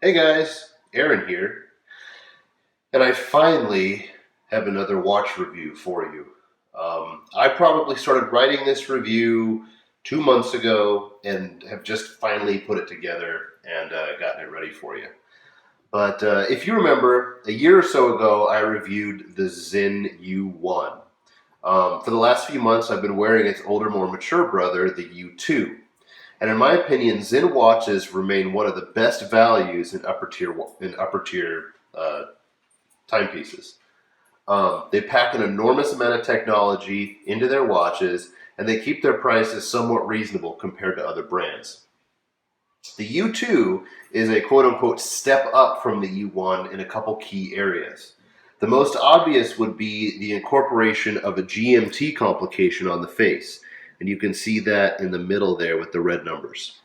Hey guys, Aaron here, and I finally have another watch review for you. I probably started writing this review 2 months ago and have just finally put it together and gotten it ready for you. But if you remember, a year or so ago, I reviewed the Sinn U1. For the last few months, I've been wearing its older, more mature brother, the U2. And in my opinion, Sinn watches remain one of the best values in upper tier timepieces. They pack an enormous amount of technology into their watches, and they keep their prices somewhat reasonable compared to other brands. The U2 is a quote-unquote step up from the U1 in a couple key areas. The most obvious would be the incorporation of a GMT complication on the face, and you can see that in the middle there with the red numbers.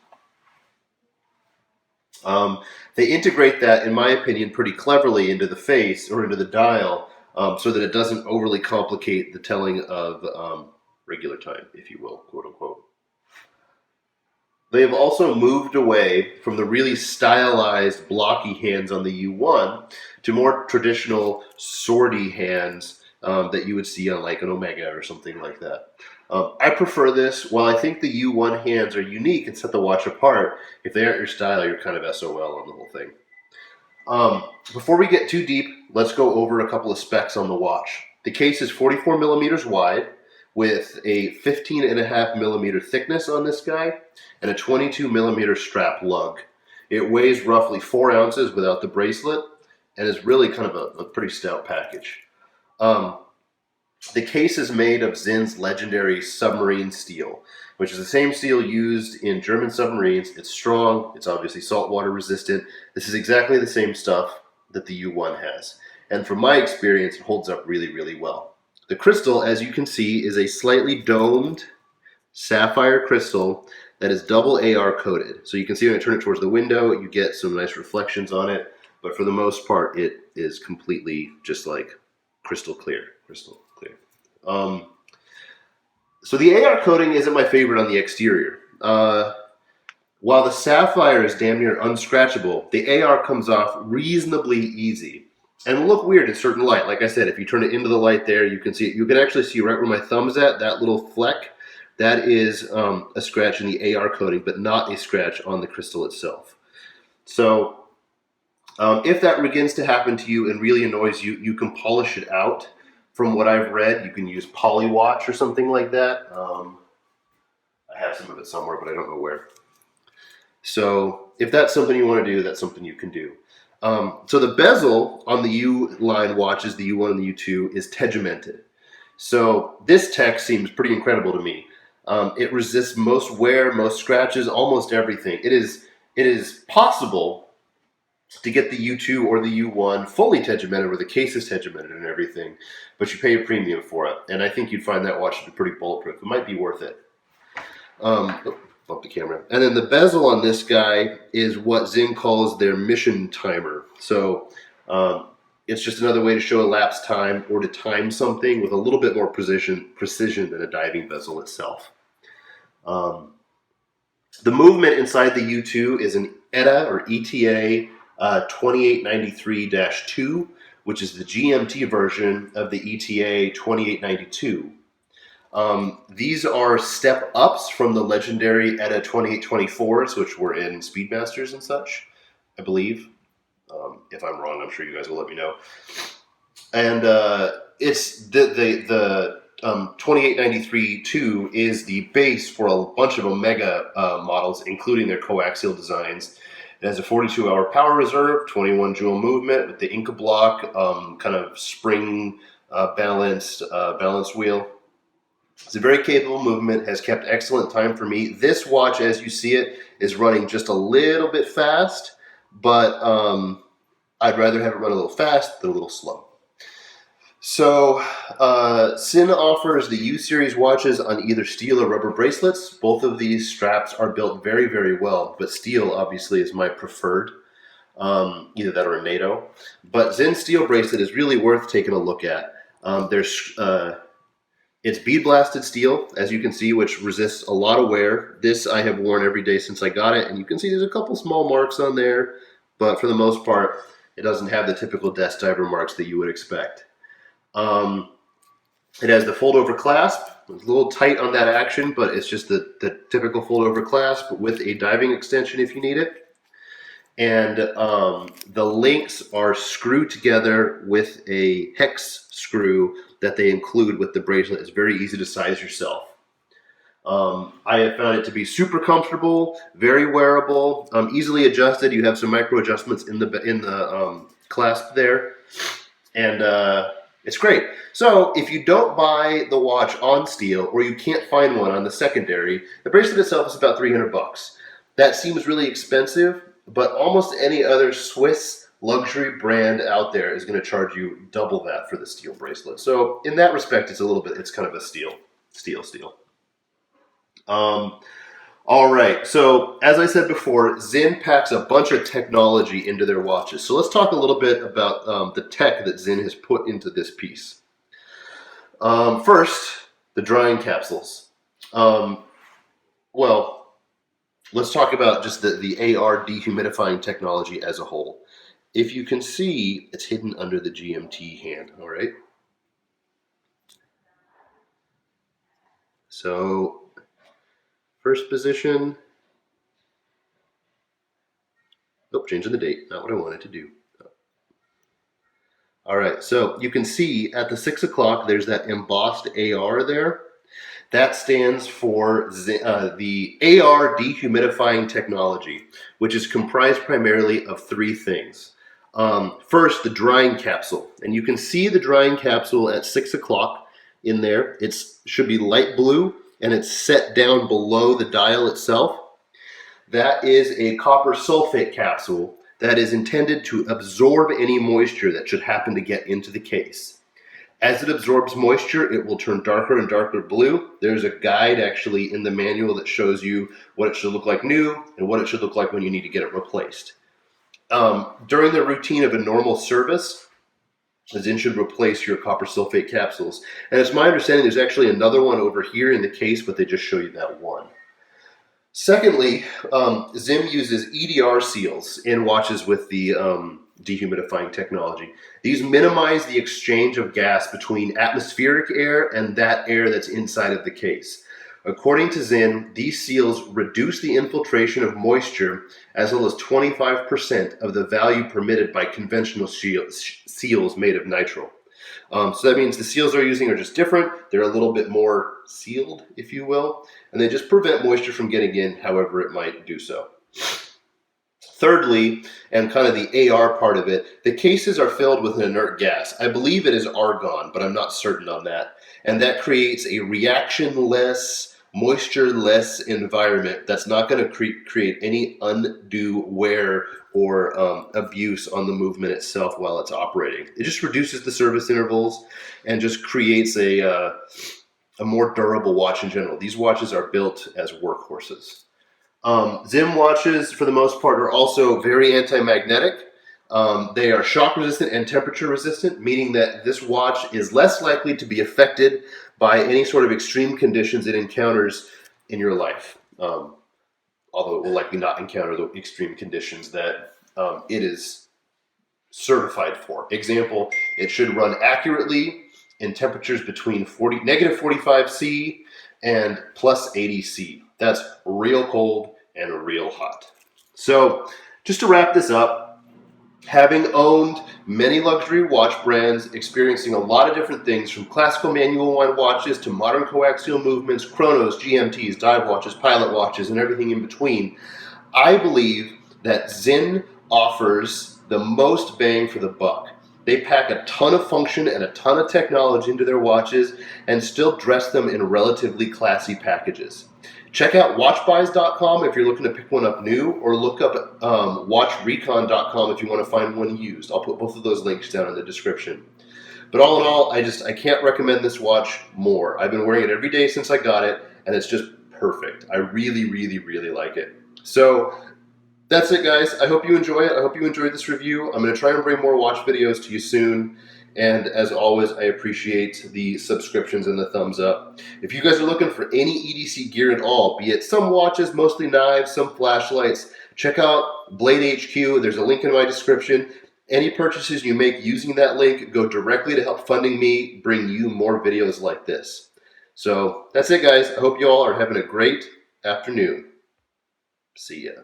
They integrate that, in my opinion, pretty cleverly into the face or into the dial, so that it doesn't overly complicate the telling of regular time, if you will, quote unquote. They have also moved away from the really stylized, blocky hands on the U1 to more traditional, swordy hands that you would see on like an Omega or something like that. I prefer this. While I think the U1 hands are unique and set the watch apart, if they aren't your style, you're kind of SOL on the whole thing. Before we get too deep, let's go over a couple of specs on the watch. The case is 44 millimeters wide with a 15.5 millimeter thickness on this guy and a 22 millimeter strap lug. It weighs roughly 4 ounces without the bracelet and is really kind of a pretty stout package. The case is made of Sinn's legendary submarine steel, which is the same steel used in German submarines. It's strong, it's obviously saltwater resistant. This is exactly the same stuff that the U1 has. And from my experience, it holds up really, really well. The crystal, as you can see, is a slightly domed sapphire crystal that is double AR coated. So you can see when I turn it towards the window, you get some nice reflections on it. But for the most part, it is completely just like crystal clear. So the AR coating isn't my favorite on the exterior. While the sapphire is damn near unscratchable, the AR comes off reasonably easy and will look weird in certain light. Like I said, if you turn it into the light there, you can see it. You can actually see right where my thumb's at, that little fleck. That is a scratch in the AR coating, but not a scratch on the crystal itself. So if that begins to happen to you and really annoys you, you can polish it out. From what I've read, you can use Polywatch or something like that. I have some of it somewhere, but I don't know where. So if that's something you want to do, that's something you can do. So the bezel on the U-line watches, the U1 and the U2, is tegimented. So this tech seems pretty incredible to me. It resists most wear, most scratches, almost everything. It is possible to get the U2 or the U1 fully tegimented, where the case is tegimented and everything, but you pay a premium for it. And I think you'd find that watch to be pretty bulletproof. It might be worth it. Bump the camera. And then the bezel on this guy is what Sinn calls their mission timer. So it's just another way to show elapsed time or to time something with a little bit more precision than a diving bezel itself. The movement inside the U2 is an ETA or ETA 2893-2, which is the GMT version of the ETA 2892. These are step ups from the legendary ETA 2824s, which were in Speedmasters and such, I believe. If I'm wrong, I'm sure you guys will let me know. And it's the 2893-2 is the base for a bunch of Omega models, including their coaxial designs. It has a 42-hour power reserve, 21 joule movement with the Inca block, kind of spring balance wheel. It's a very capable movement, has kept excellent time for me. This watch, as you see it, is running just a little bit fast, but I'd rather have it run a little fast than a little slow. So Sinn offers the U-Series watches on either steel or rubber bracelets. Both of these straps are built very, very well, but steel obviously is my preferred, either that or a NATO. But Sinn steel bracelet is really worth taking a look at. It's bead blasted steel, as you can see, which resists a lot of wear. This I have worn every day since I got it, and you can see there's a couple small marks on there, but for the most part, it doesn't have the typical desk diver marks that you would expect. It has the fold-over clasp. It's a little tight on that action, but it's just the typical fold-over clasp with a diving extension if you need it. And the links are screwed together with a hex screw that they include with the bracelet. It's very easy to size yourself. I have found it to be super comfortable, very wearable, easily adjusted. You have some micro adjustments in the clasp there, and it's great. So if you don't buy the watch on steel, or you can't find one on the secondary, the bracelet itself is about $300. That seems really expensive, but almost any other Swiss luxury brand out there is going to charge you double that for the steel bracelet. So in that respect, it's kind of a steal. All right, so as I said before, Sinn packs a bunch of technology into their watches. So let's talk a little bit about the tech that Sinn has put into this piece. First, the drying capsules. Well, let's talk about just the Ard dehumidifying technology as a whole. If you can see, it's hidden under the GMT hand, all right? So, first position. Oh, changing the date, not what I wanted to do. All right, so you can see at the 6 o'clock, there's that embossed AR there. That stands for the Ard dehumidifying technology, which is comprised primarily of three things. First, the drying capsule. And you can see the drying capsule at 6 o'clock in there. It should be light blue, and it's set down below the dial itself. That is a copper sulfate capsule that is intended to absorb any moisture that should happen to get into the case. As it absorbs moisture, it will turn darker and darker blue. There's a guide actually in the manual that shows you what it should look like new and what it should look like when you need to get it replaced. During the routine of a normal service, Sinn should replace your copper sulfate capsules. And it's my understanding there's actually another one over here in the case, but they just show you that one. Secondly, Sinn uses Edr Seals in watches with the dehumidifying technology. These minimize the exchange of gas between atmospheric air and that air that's inside of the case. According to Sinn, these seals reduce the infiltration of moisture as well as 25% of the value permitted by conventional seals made of nitrile. So that means the seals they're using are just different. They're a little bit more sealed, if you will, and they just prevent moisture from getting in however it might do so. Thirdly, and kind of the AR part of it, the cases are filled with an inert gas. I believe it is argon, but I'm not certain on that. And that creates a reaction-less, moisture-less environment that's not going to create any undue wear or abuse on the movement itself while it's operating. It just reduces the service intervals and just creates a more durable watch in general. These watches are built as workhorses. Sinn watches, for the most part, are also very anti-magnetic. They are shock resistant and temperature resistant, meaning that this watch is less likely to be affected by any sort of extreme conditions it encounters in your life. Although it will likely not encounter the extreme conditions that it is certified for. Example, it should run accurately in temperatures between negative 45 C and plus 80 C. That's real cold and real hot. So just to wrap this up, having owned many luxury watch brands, experiencing a lot of different things from classical manual wind watches to modern coaxial movements, chronos, GMTs, dive watches, pilot watches, and everything in between, I believe that Sinn offers the most bang for the buck. They pack a ton of function and a ton of technology into their watches and still dress them in relatively classy packages. Check out watchbuys.com if you're looking to pick one up new, or look up watchrecon.com if you want to find one used. I'll put both of those links down in the description. But all in all, I can't recommend this watch more. I've been wearing it every day since I got it, and it's just perfect. I really, really, really like it. So that's it, guys. I hope you enjoy it. I hope you enjoyed this review. I'm going to try and bring more watch videos to you soon. And as always, I appreciate the subscriptions and the thumbs up. If you guys are looking for any EDC gear at all, be it some watches, mostly knives, some flashlights, Check out Blade HQ. There's a link in my description. Any purchases you make using that link go directly to help funding me bring you more videos like this. So that's it, guys. I hope you all are having a great afternoon. See ya.